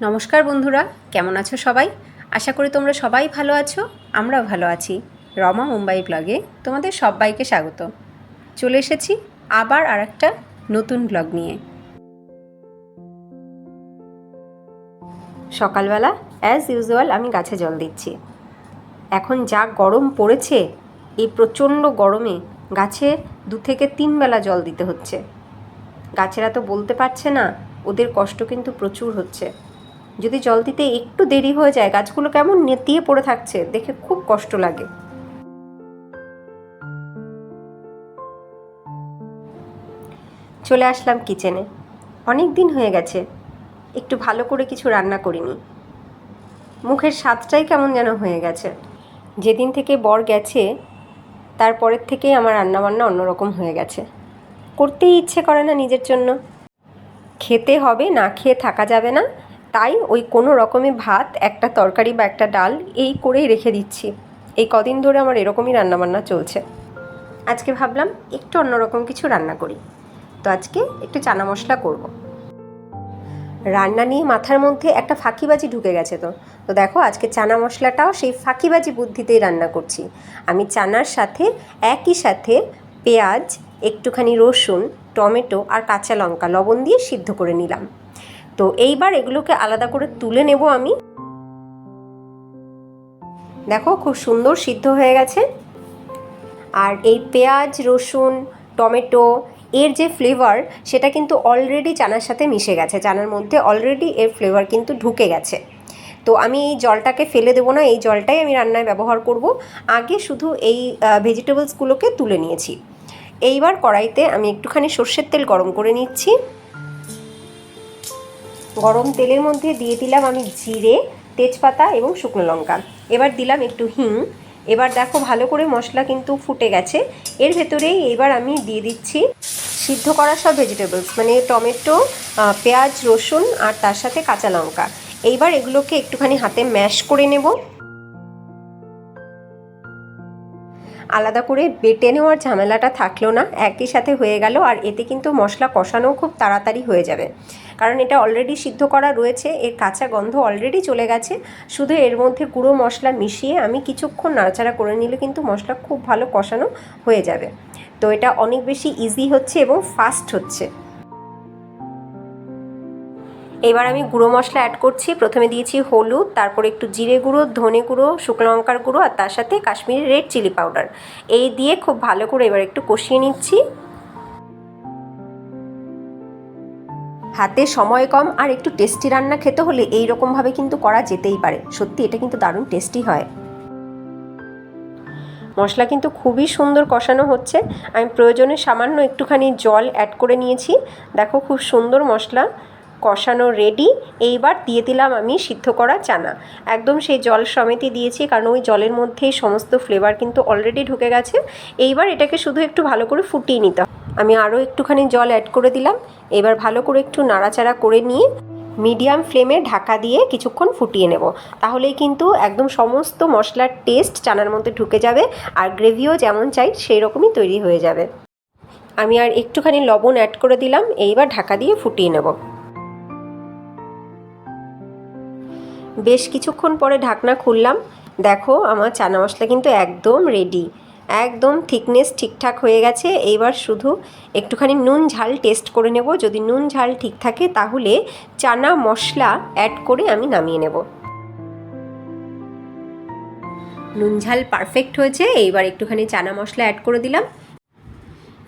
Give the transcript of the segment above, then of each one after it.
নমস্কার বন্ধুরা, কেমন আছো সবাই? আশা করি তোমরা সবাই ভালো আছো। আমরাও ভালো আছি। রমা মুম্বাই ব্লগে তোমাদের সবাইকে স্বাগত। চলে এসেছি আবার আরেকটা নতুন ব্লগ নিয়ে। সকালবেলা অ্যাজ ইউজুয়াল আমি গাছে জল দিচ্ছি। এখন যা গরম পড়েছে, এই প্রচণ্ড গরমে গাছে 2 থেকে 3 বেলা জল দিতে হচ্ছে। গাছেরা তো বলতে পারছে না, ওদের কষ্ট কিন্তু প্রচুর হচ্ছে। যদি জল দিতে একটু দেরি হয়ে যায়, গাছগুলো কেমন নেতিয়ে পড়ে থাকছে, দেখে খুব কষ্ট লাগে। চলে আসলাম কিচেনে। অনেক দিন হয়ে গেছে একটু ভালো করে কিছু রান্না করিনি। মুখের স্বাদটাই কেমন যেন হয়ে গেছে। যেদিন থেকে বর গেছে তারপরের থেকেই আমার রান্নাবান্না অন্যরকম হয়ে গেছে। করতেই ইচ্ছে করে না নিজের জন্য। খেতে হবে, না খেয়ে থাকা যাবে না, তাই ওই কোনো রকমে ভাত, একটা তরকারি বা একটা ডাল এই করেই রেখে দিচ্ছি। এই কদিন ধরে আমার এরকমই রান্নাবান্না চলছে। আজকে ভাবলাম একটু অন্যরকম কিছু রান্না করি, তো আজকে একটু চানা মশলা করব। রান্না নিয়ে মাথার মধ্যে একটা ফাঁকিবাজি ঢুকে গেছে। তো দেখো, আজকে চানা মশলাটাও সেই ফাঁকিবাজি বুদ্ধিতেই রান্না করছি। আমি চানার সাথে একই সাথে পেঁয়াজ, একটুখানি রসুন, টমেটো আর কাঁচা লঙ্কা লবণ দিয়ে সিদ্ধ করে নিলাম। তো এইবার এগুলোকে আলাদা করে তুলে নেব আমি। দেখো, খুব সুন্দর সিদ্ধ হয়ে গেছে। আর এই পেঁয়াজ, রসুন, টমেটো এর যে ফ্লেভার, সেটা কিন্তু অলরেডি চানার সাথে মিশে গেছে। চানার মধ্যে অলরেডি এর ফ্লেভার কিন্তু ঢুকে গেছে। তো আমি এই জলটাকে ফেলে দেবো না, এই জলটাই আমি রান্নায় ব্যবহার করব। আগে শুধু এই ভেজিটেবলসগুলোকে তুলে নিয়েছি। এইবার কড়াইতে আমি একটুখানি সর্ষের তেল গরম করে নিচ্ছি। গরম তেলের মধ্যে দিয়ে দিলাম আমি জিরে, তেজপাতা এবং শুকনো লঙ্কা। এবার দিলাম একটু হিং। এবার দেখো, ভালো করে মশলা কিন্তু ফুটে গেছে। এর ভেতরেই এবার আমি দিয়ে দিচ্ছি সিদ্ধ করা সব ভেজিটেবলস, মানে টমেটো, পেঁয়াজ, রসুন আর তার সাথে কাঁচা লঙ্কা। এইবার এগুলোকে একটুখানি হাতে ম্যাশ করে নেব। আলাদা করে বেটে নেওয়ার ঝামেলাটা থাকলো না, একই সাথে হয়ে গেল। আর এতে কিন্তু মশলা কষানোও খুব তাড়াতাড়ি হয়ে যাবে, কারণ এটা অলরেডি সিদ্ধ করা রয়েছে, এর কাঁচা গন্ধ অলরেডি চলে গেছে। শুধু এর মধ্যে গুঁড়ো মশলা মিশিয়ে আমি কিছুক্ষণ নাড়াচাড়া করে নিলে কিন্তু মশলা খুব ভালো কষানো হয়ে যাবে। তো এটা অনেক বেশি ইজি হচ্ছে এবং ফাস্ট হচ্ছে। এবার আমি গুঁড়ো মশলা অ্যাড করছি। প্রথমে দিয়েছি হলুদ, তারপর একটু জিরে গুঁড়ো, ধনে গুঁড়ো, শুকনো লঙ্কার গুঁড়ো আর তার সাথে কাশ্মীরি রেড চিলি পাউডার। এই দিয়ে খুব ভালো করে এবার একটু কষিয়ে নিচ্ছি। হাতে সময় কম আর একটু টেস্টি রান্না খেতে হলে এই রকমভাবে কিন্তু করা যেতেই পারে। সত্যি এটা কিন্তু দারুণ টেস্টি হয়। মশলা কিন্তু খুবই সুন্দর কষানো হচ্ছে। আমি প্রয়োজনে সামান্য একটুখানি জল অ্যাড করে নিয়েছি। দেখো, খুব সুন্দর মশলা কষানো রেডি। এইবার দিয়ে দিলাম আমি সিদ্ধ করা চানা। একদম সেই জল সমেতই দিয়েছি, কারণ ওই জলের মধ্যেই সমস্ত ফ্লেভার কিন্তু অলরেডি ঢুকে গেছে। এইবার এটাকে শুধু একটু ভালো করে ফুটিয়ে নিতে হবে। আমি আরও একটুখানি জল অ্যাড করে দিলাম। এবার ভালো করে একটু নাড়াচাড়া করে নিয়ে মিডিয়াম ফ্লেমে ঢাকা দিয়ে কিছুক্ষণ ফুটিয়ে নেব। তাহলেই কিন্তু একদম সমস্ত মশলার টেস্ট চানার মধ্যে ঢুকে যাবে, আর গ্রেভিও যেমন চাই সেই রকমই তৈরি হয়ে যাবে। আমি আর একটুখানি লবণ অ্যাড করে দিলাম। এইবার ঢাকা দিয়ে ফুটিয়ে নেব। বেশ কিছুক্ষণ পরে ঢাকনা খুললাম। দেখো, আমার চানা মশলা কিন্তু একদম রেডি। একদম থিকনেস ঠিকঠাক হয়ে গেছে। এইবার শুধু একটুখানি নুন ঝাল টেস্ট করে নেব। যদি নুন ঝাল ঠিক থাকে তাহলে চানা মশলা অ্যাড করে আমি নামিয়ে নেব। নুন ঝাল পারফেক্ট হয়েছে। এইবার একটুখানি চানা মশলা অ্যাড করে দিলাম।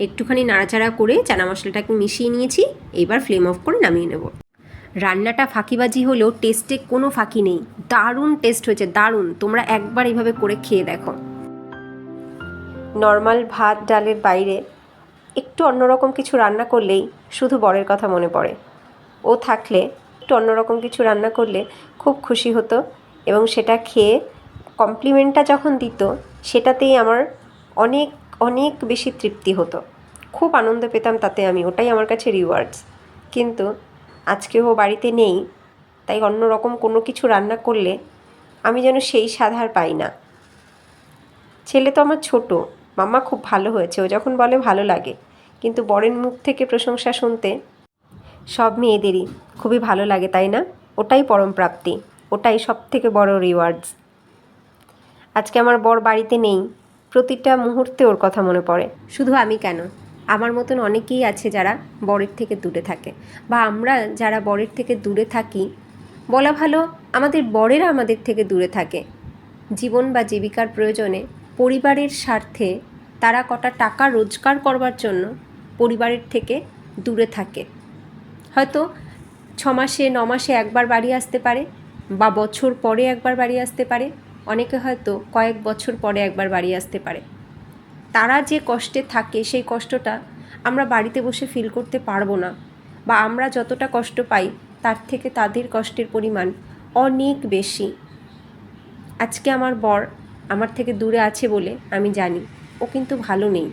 একটুখানি নাড়াচাড়া করে চানা মশলাটাকে মিশিয়ে নিয়েছি। এইবার ফ্লেম অফ করে নামিয়ে নেব। রান্নাটা ফাঁকিবাজি হলেও টেস্টে কোনো ফাঁকি নেই। দারুণ টেস্ট হয়েছে, দারুণ। তোমরা একবার এইভাবে করে খেয়ে দেখো। নর্মাল ভাত ডালের বাইরে একটু অন্যরকম কিছু রান্না করলেই শুধু বরের কথা মনে পড়ে। ও থাকলে একটু অন্যরকম কিছু রান্না করলে খুব খুশি হতো, এবং সেটা খেয়ে কমপ্লিমেন্টটা যখন দিত সেটাতেই আমার অনেক অনেক বেশি তৃপ্তি হতো। খুব আনন্দ পেতাম তাতে আমি, ওটাই আমার কাছে রিওয়ার্ডস। কিন্তু আজকে ও বাড়িতে নেই, তাই অন্যরকম কোনো কিছু রান্না করলে আমি যেন সেই স্বাদ আর পাই না। ছেলে তো আমার ছোট, মাম্মা খুব ভালো হয়েছে ও যখন বলে ভালো লাগে, কিন্তু বরের মুখ থেকে প্রশংসা শুনতে সব মেয়েদেরই খুবই ভালো লাগে, তাই না? ওটাই পরম প্রাপ্তি, ওটাই সব থেকে বড় রিওয়ার্ডস। আজকে আমার বর বাড়িতে নেই, প্রতিটা মুহূর্তে ওর কথা মনে পড়ে। শুধু আমি কেন, আমার মতন অনেকেই আছে যারা বরের থেকে দূরে থাকে, বা আমরা যারা বরের থেকে দূরে থাকি, বলা ভালো আমাদের বরেরা আমাদের থেকে দূরে থাকে। জীবন বা জীবিকার প্রয়োজনে, পরিবারের স্বার্থে তারা কটা টাকা রোজগার করবার জন্য পরিবারের থেকে দূরে থাকে। হয়তো 6 মাসে 9 মাসে একবার বাড়ি আসতে পারে, বা বছর পরে একবার বাড়ি আসতে পারে, অনেকে হয়তো কয়েক বছর পরে একবার বাড়ি আসতে পারে। তারা যে কষ্টে থাকে সেই কষ্টটা আমরা বাড়িতে বসে ফিল করতে পারবো না, বা আমরা যতটা কষ্ট পাই তার থেকে তাদের কষ্টের পরিমাণ অনেক বেশি। আজকে আমার বর আমার থেকে দূরে আছে বলে আমি জানি ও কিন্তু ভালো নেই।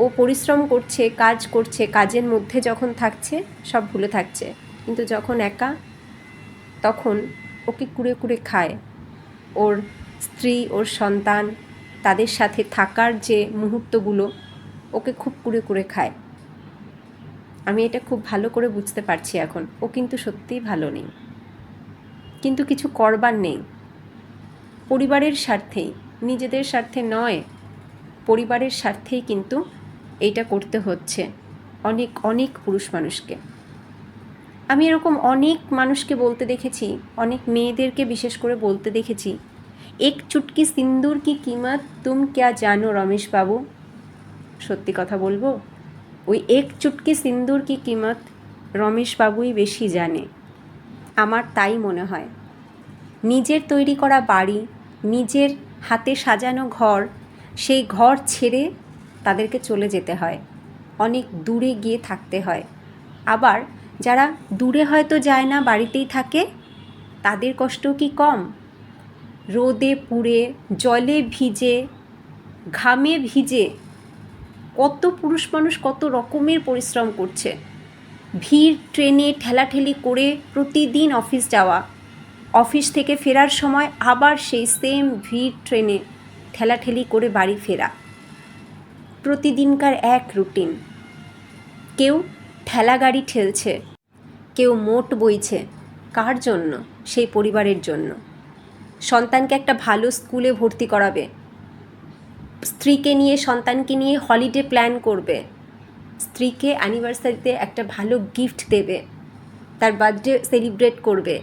ও পরিশ্রম করছে, কাজ করছে, কাজের মধ্যে যখন থাকছে সব ভুলে থাকছে, কিন্তু যখন একা তখন ওকে কুড়ে কুড়ে খায়। ওর স্ত্রী, ওর সন্তান, তাদের সাথে থাকার যে মুহূর্তগুলো ওকে খুব কুড়ে কুড়ে খায়। আমি এটা খুব ভালো করে বুঝতে পারছি এখন। ও কিন্তু সত্যিই ভালো নেই, কিন্তু কিছু করবার নেই। পরিবারের স্বার্থেই, নিজেদের স্বার্থে নয়, পরিবারের স্বার্থেই কিন্তু এইটা করতে হচ্ছে অনেক অনেক পুরুষ মানুষকে। আমি এরকম অনেক মানুষকে বলতে দেখেছি, অনেক মেয়েদেরকে বিশেষ করে বলতে দেখেছি, এক চুটকি সিন্দুর কি কিমত তুম ক্যা জানো রমেশ বাবু। সত্যি কথা বলবো, ওই এক চুটকি সিন্দুর কি কিমত রমেশ বাবুই বেশি জানে। আমার তাই মনে হয়। নিজের তৈরি করা বাড়ি, নিজের হাতে সাজানো ঘর, সেই ঘর ছেড়ে তাদেরকে চলে যেতে হয়, অনেক দূরে গিয়ে থাকতে হয়। আবার যারা দূরে হয়তো যায় না, বাড়িতেই থাকে, তাদের কষ্ট কি কম? রোদে পুড়ে, জলে ভিজে, ঘামে ভিজে কত পুরুষ মানুষ কত রকমের পরিশ্রম করছে। ভিড় ট্রেনে ঠেলাঠেলি করে প্রতিদিন অফিস যাওয়া, অফিস থেকে ফেরার সময় আবার সেই সেম ভিড় ট্রেনে ঠেলাঠেলি করে বাড়ি ফেরা, প্রতিদিনকার এক রুটিন। কেউ ঠেলা গাড়ি ঠেলছে, কেউ মোট বইছে। কার জন্য? সেই পরিবারের জন্য। সন্তানকে একটা ভালো স্কুলে ভর্তি করাবে, স্ত্রীকে নিয়ে, সন্তানকে নিয়ে হলিডে প্ল্যান করবে, স্ত্রীকে অ্যানিভার্সারিতে একটা ভালো গিফট দেবে, তার বার্থডে সেলিব্রেট করবে,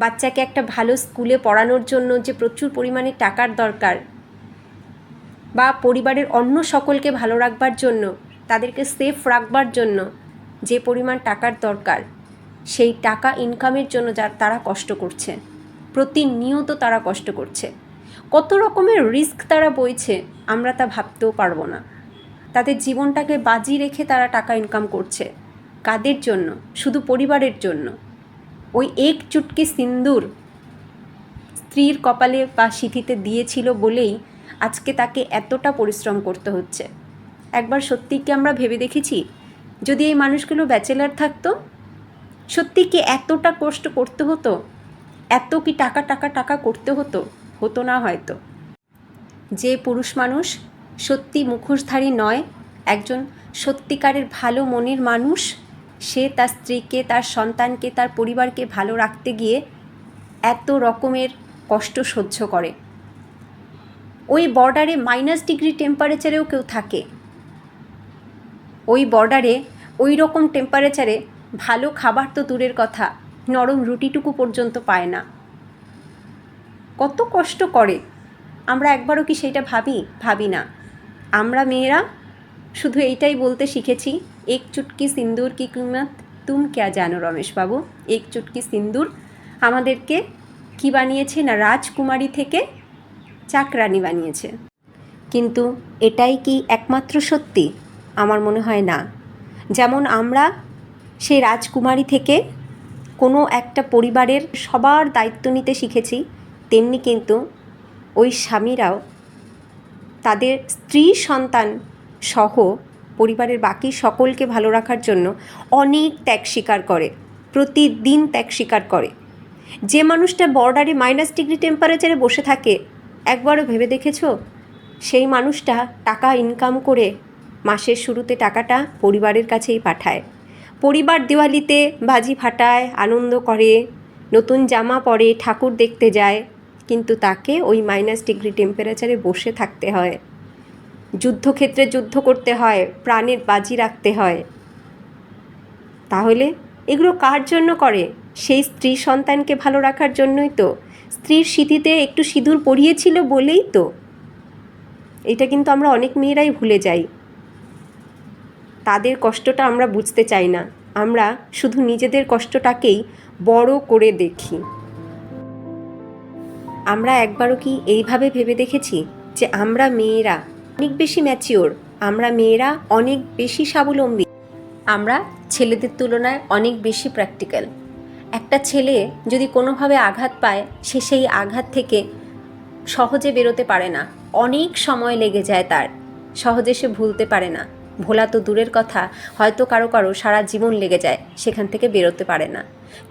বাচ্চাকে একটা ভালো স্কুলে পড়ানোর জন্য যে প্রচুর পরিমাণে টাকার দরকার, বা পরিবারের অন্য সকলকে ভালো রাখবার জন্য, তাদেরকে সেফ রাখবার জন্য যে পরিমাণ টাকার দরকার, সেই টাকা ইনকামের জন্য তারা কষ্ট করছে, প্রতিনিয়ত তারা কষ্ট করছে। কত রকমের রিস্ক তারা বইছে আমরা তা ভাবতেও পারবো না। তাদের জীবনটাকে বাজি রেখে তারা টাকা ইনকাম করছে। কাদের জন্য? শুধু পরিবারের জন্য। ওই এক চুটকি সিন্দুর স্ত্রীর কপালে বা সিঁথিতে দিয়েছিল বলেই আজকে তাকে এতটা পরিশ্রম করতে হচ্ছে। একবার সত্যি কি আমরা ভেবে দেখেছি, যদি এই মানুষগুলো ব্যাচেলার থাকতো, সত্যি কি এতটা কষ্ট করতে হতো? এত কি টাকা টাকা টাকা করতে হতো? হতো না হয়তো। যে পুরুষ মানুষ সত্যি মুখোশধারী নয়, একজন সত্যিকারের ভালো মনের মানুষ, সে তার স্ত্রীকে, তার সন্তানকে, তার পরিবারকে ভালো রাখতে গিয়ে এত রকমের কষ্ট সহ্য করে। ওই বর্ডারে -ডিগ্রি টেম্পারেচারেও কেউ থাকে, ওই বর্ডারে ওই রকম টেম্পারেচারে ভালো খাবার তো দূরের কথা, নরম রুটিটুকু পর্যন্ত পায় না। কত কষ্ট করে, আমরা একবারও কি সেইটা ভাবি না। আমরা মেয়েরা শুধু এইটাই বলতে শিখেছি, এক চুটকি সিন্দুর কি কিমত তুম ক্যা জানো রমেশ বাবু। এক চুটকি সিন্দুর আমাদেরকে কি বানিয়েছে না, রাজকুমারী থেকে চাকরানি বানিয়েছে। কিন্তু এটাই কি একমাত্র সত্যি? আমার মনে হয় না। যেমন আমরা সেই রাজকুমারী থেকে কোনো একটা পরিবারের সবার দায়িত্ব নিতে শিখেছি, তেমনি কিন্তু ওই স্বামীরাও তাদের স্ত্রী সন্তান সহ পরিবারের বাকি সকলকে ভালো রাখার জন্য অনেক ত্যাগ স্বীকার করে, প্রতিদিন ত্যাগ স্বীকার করে। যে মানুষটা বর্ডারে -ডিগ্রি টেম্পারেচারে বসে থাকে, একবারও ভেবে দেখেছো সেই মানুষটা টাকা ইনকাম করে মাসের শুরুতে টাকাটা পরিবারের কাছেই পাঠায়, পরিবার দিওয়ালিতে বাজি ফাটায়, আনন্দ করে, নতুন জামা পরে, ঠাকুর দেখতে যায়, কিন্তু তাকে ওই -ডিগ্রি টেম্পারেচারে বসে থাকতে হয়, যুদ্ধক্ষেত্রে যুদ্ধ করতে হয়, প্রাণের বাজি রাখতে হয়। তাহলে এগুলো কার জন্য করে? সেই স্ত্রী সন্তানকে ভালো রাখার জন্যই তো। স্ত্রীর সিঁথিতে একটু সিঁদুর পরিয়েছিল বলেই তো। এটা কিন্তু আমরা অনেক মেয়েরাই ভুলে যাই। তাদের কষ্টটা আমরা বুঝতে চাই না, আমরা শুধু নিজেদের কষ্টটাকেই বড় করে দেখি। আমরা একবারও কি এইভাবে ভেবে দেখেছি যে আমরা মেয়েরা অনেক বেশি ম্যাচিওর, আমরা মেয়েরা অনেক বেশি স্বাবলম্বী, আমরা ছেলেদের তুলনায় অনেক বেশি প্র্যাকটিক্যাল। একটা ছেলে যদি কোনোভাবে আঘাত পায়, সে সেই আঘাত থেকে সহজে বেরোতে পারে না, অনেক সময় লেগে যায় তার, সহজে সে ভুলতে পারে না। ভোলা তো দূরের কথা, হয়তো কারো কারো সারা জীবন লেগে যায়, সেখান থেকে বেরোতে পারে না।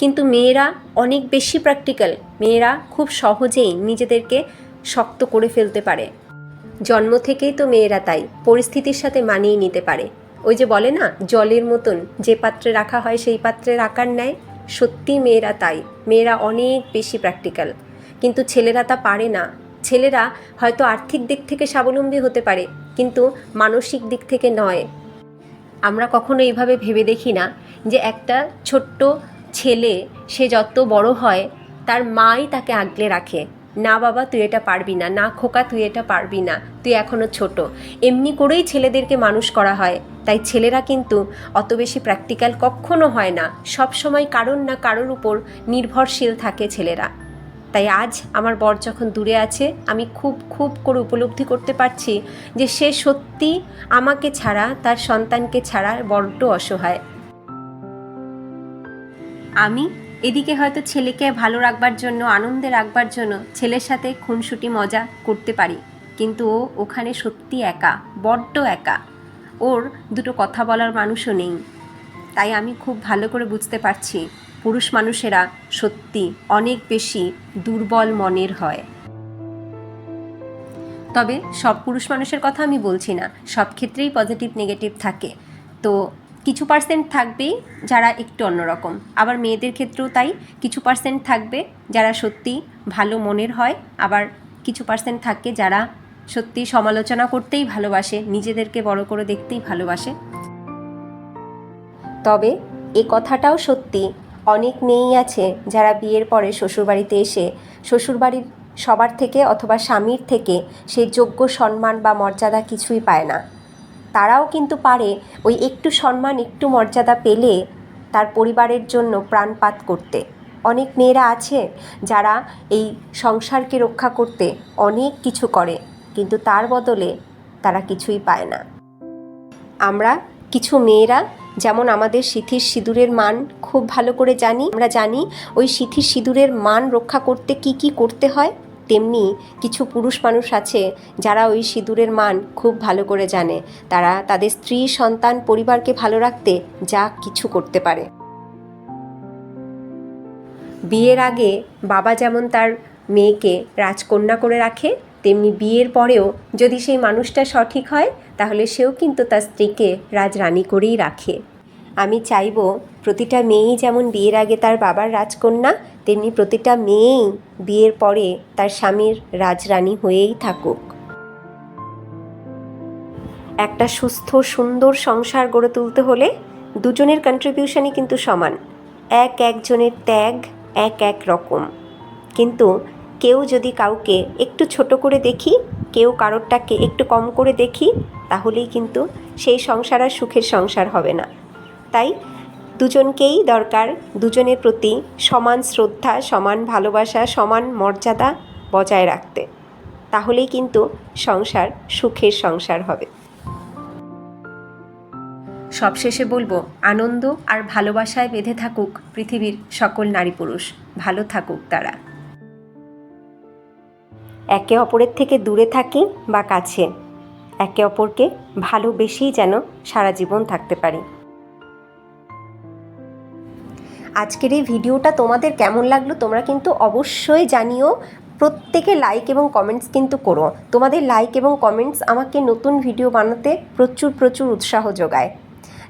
কিন্তু মেয়েরা অনেক বেশি প্র্যাকটিক্যাল, মেয়েরা খুব সহজেই নিজেদেরকে শক্ত করে ফেলতে পারে। জন্ম থেকেই তো মেয়েরা তাই পরিস্থিতির সাথে মানিয়ে নিতে পারে। ওই যে বলে না, জলের মতন যে পাত্রে রাখা হয় সেই পাত্রের আকার নেয়। সত্যি মেয়েরা তাই, মেয়েরা অনেক বেশি প্র্যাকটিক্যাল। কিন্তু ছেলেরা তা পারে না। ছেলেরা হয়তো আর্থিক দিক থেকে স্বাবলম্বী হতে পারে, কিন্তু মানসিক দিক থেকে নয়। আমরা কখনো এইভাবে ভেবে দেখি না যে একটা ছোট্ট ছেলে সে যত বড় হয় তার মাই তাকে আগলে রাখে, না বাবা তুই এটা পারবি না, না খোকা তুই এটা পারবি না, তুই এখনও ছোট। এমনি করেই ছেলেদেরকে মানুষ করা হয়। তাই ছেলেরা কিন্তু অত বেশি প্র্যাকটিক্যাল কখনো হয় না, সব সময় কারোর না কারোর উপর নির্ভরশীল থাকে ছেলেরা। তাই আজ আমার বর যখন দূরে আছে, আমি খুব খুব করে উপলব্ধি করতে পারছি যে সে সত্যি আমাকে ছাড়া, তার সন্তানকে ছাড়া বড্ড অসহায়। আমি এদিকে হয়তো ছেলেকে ভালো রাখবার জন্য, আনন্দে রাখবার জন্য ছেলের সাথে খুনসুটি মজা করতে পারি, কিন্তু ও ওখানে সত্যি একা, বড্ড একা। ওর দুটো কথা বলার মানুষও নেই। তাই আমি খুব ভালো করে বুঝতে পারছি পুরুষ মানুষেরা সত্যি অনেক বেশি দুর্বল মনের হয়। তবে সব পুরুষ মানুষের কথা আমি বলছি না, সব ক্ষেত্রেই পজিটিভ নেগেটিভ থাকে। তো কিছু পার্সেন্ট থাকবেই যারা একটু অন্যরকম, আবার মেয়েদের ক্ষেত্রেও তাই, কিছু পার্সেন্ট থাকবে যারা সত্যি ভালো মনের হয়, আবার কিছু পার্সেন্ট থাকে যারা সত্যি সমালোচনা করতেই ভালোবাসে, নিজেদেরকে বড় করে দেখতেই ভালোবাসে। তবে এ কথাটাও সত্যি, অনেক মেয়েই আছে যারা বিয়ের পরে শ্বশুরবাড়িতে এসে শ্বশুরবাড়ির সবার থেকে অথবা স্বামীর থেকে সেই যোগ্য সম্মান বা মর্যাদা কিছুই পায় না। তারাও কিন্তু পারে ওই একটু সম্মান, একটু মর্যাদা পেলে তার পরিবারের জন্য প্রাণপাত করতে। অনেক মেয়েরা আছে যারা এই সংসারকে রক্ষা করতে অনেক কিছু করে, কিন্তু তার বদলে তারা কিছুই পায় না। আমরা কিছু মেয়েরা যেমন আমাদের সিঁথির সিঁদুরের মান খুব ভালো করে জানি, আমরা জানি ওই সিঁথির সিঁদুরের মান রক্ষা করতে কি কি করতে হয়, তেমনি কিছু পুরুষ মানুষ আছে যারা ওই সিঁদুরের মান খুব ভালো করে জানে। তারা তাদের স্ত্রী, সন্তান, পরিবারকে ভালো রাখতে যা কিছু করতে পারে। বিয়ের আগে বাবা যেমন তার মেয়েকে রাজকন্যা করে রাখে, তেমনি বিয়ের পরেও যদি সেই মানুষটা সঠিক হয় তাহলে সেও কিন্তু তার স্ত্রীকে রাজরানী করেই রাখে। আমি চাইবো প্রতিটা মেয়েই যেমন বিয়ের আগে তার বাবার রাজকন্যা, তেমনি প্রতিটা মেয়েই বিয়ের পরে তার স্বামীর রাজরানী হয়েই থাকুক। একটা সুস্থ সুন্দর সংসার গড়ে তুলতে হলে দুজনের কন্ট্রিবিউশনই কিন্তু সমান, এক একজনের ত্যাগ এক এক রকম। কিন্তু কেউ যদি কাউকে একটু ছোট করে দেখি, কেউ কারোরটাকে একটু কম করে দেখি, তাহলেই কিন্তু সেই সংসার আর সুখের সংসার হবে না। তাই দুজনকেই দরকার দুজনের প্রতি সমান শ্রদ্ধা, সমান ভালোবাসা, সমান মর্যাদা বজায় রাখতে। তাহলেই কিন্তু সংসার সুখের সংসার হবে। সবশেষে বলবো, আনন্দ আর ভালোবাসায় বেঁধে থাকুক পৃথিবীর সকল নারী পুরুষ, ভালো থাকুক তারা। একে অপরের থেকে দূরে থাকি বা কাছে, একে অপরকে ভালোবেসেই যেন সারা জীবন থাকতে পারি। আজকের এই ভিডিওটা তোমাদের কেমন লাগলো তোমরা কিন্তু অবশ্যই জানিও। প্রত্যেকে লাইক এবং কমেন্টস কিন্তু করো। তোমাদের লাইক এবং কমেন্টস আমাকে নতুন ভিডিও বানাতে প্রচুর প্রচুর উৎসাহ যোগায়।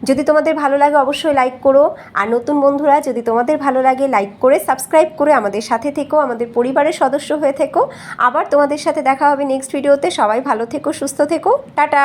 যদি তোমাদের ভালো লাগে অবশ্যই লাইক করো, আর নতুন বন্ধুরা যদি তোমাদের ভালো লাগে লাইক করে সাবস্ক্রাইব করে আমাদের সাথে থেকো, আমাদের পরিবারের সদস্য হয়ে থেকো। আবার তোমাদের সাথে দেখা হবে নেক্সট ভিডিওতে। সবাই ভালো থেকো, সুস্থ থেকো, টাটা।